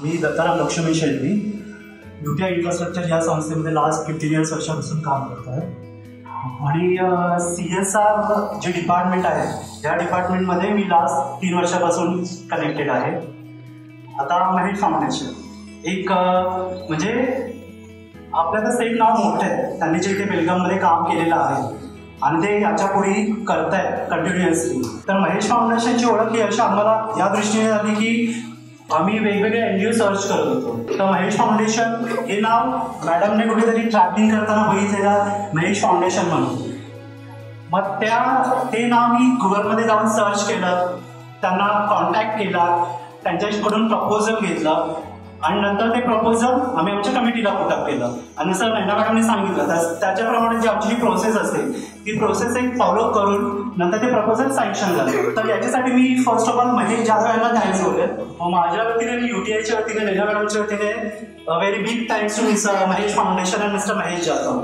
मी Dattaram Lakshmi शेळवी UTI infrastructure या संस्थेमध्ये last 15 वर्षापासून काम करतो आहे आणि CSR जे डिपार्टमेंट आहे या डिपार्टमेंटमध्ये मी लास्ट 3 वर्षापासून कनेक्टेड आहे. आता महेश फाउंडेशन एक म्हणजे आपल्याला एक नाव मोठं आहे, त्यांनी जे इथे बेलगाममध्ये काम केलेलं आहे आणि ते याच्या पुढे करतायत कंटिन्युअसली. तर महेश फाउंडेशनची ओळख ही अशी आम्हाला या दृष्टीने झाली की आम्ही वेगवेगळे NGO सर्च करत होतो. तर महेश फाउंडेशन हे नाव मॅडमने कुठेतरी ट्रॅकिंग करताना बघितलेलं महेश फाउंडेशन म्हणून. मग ते नाव मी गुगलमध्ये जाऊन सर्च केलं, त्यांना कॉन्टॅक्ट केला, त्यांच्याकडून प्रपोजल घेतलं आणि नंतर ते प्रपोजल आम्ही आमच्या कमिटीला पुटअप केलं आणि सर नैना मॅडमने सांगितलं त्याच्याप्रमाणे जी आमची प्रोसेस असते ती प्रोसेस एक फॉलो करून नंतर ते प्रपोजल सँक्शन झालं. तर याच्यासाठी मी first of all Mahesh Jadhav यांना थँक्स बोलेल. माझ्या वतीने मी UTIच्या वतीने नैना मॅडमच्या वतीने very big thanks to mister Mahesh foundation and mister Mahesh Jadhav.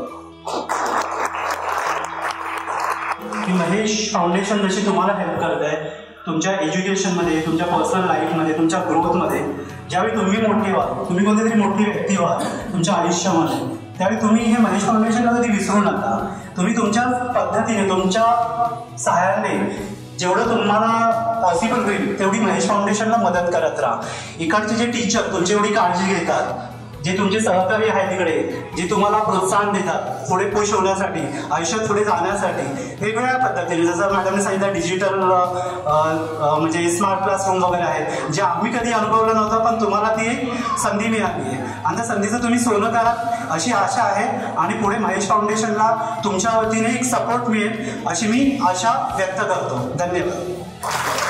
की महेश फाउंडेशन जशी तुम्हाला हेल्प करत आहे तुमच्या एज्युकेशनमध्ये, तुमच्या पर्सनल लाईफमध्ये, तुमच्या ग्रोथमध्ये. ज्यावेळी तुम्ही मोठे व्हाल, तुम्ही कोणतीतरी मोठी व्यक्ती व्हाल तुमच्या आयुष्यामध्ये, त्यावेळी तुम्ही हे महेश फाउंडेशनला कधी विसरू नका. तुम्ही तुमच्या पद्धतीने, तुमच्या सहाय्याने जेवढं तुम्हाला पॉसिबल होईल तेवढी महेश फाउंडेशनला मदत करत राहा. इकडचे जे टीचर तुमची एवढी काळजी घेतात, जे तुमचे सहकारी आहे तिकडे, जे तुम्हाला प्रोत्साहन देतात पुढे पुश होण्यासाठी, आयुष्यात पुढे जाण्यासाठी वेगवेगळ्या पद्धतीने, जसं मॅडमने सांगितलं डिजिटल म्हणजे स्मार्ट क्लासरूम वगैरे आहेत जे आम्ही कधी अनुभवलं नव्हतं, पण तुम्हाला ती एक संधी मिळाली आहे आणि त्या संधीचं तुम्ही सोनं करा अशी आशा आहे आणि पुढे महेश फाउंडेशनला तुमच्या वतीने एक सपोर्ट मिळेल अशी मी आशा व्यक्त करतो. धन्यवाद.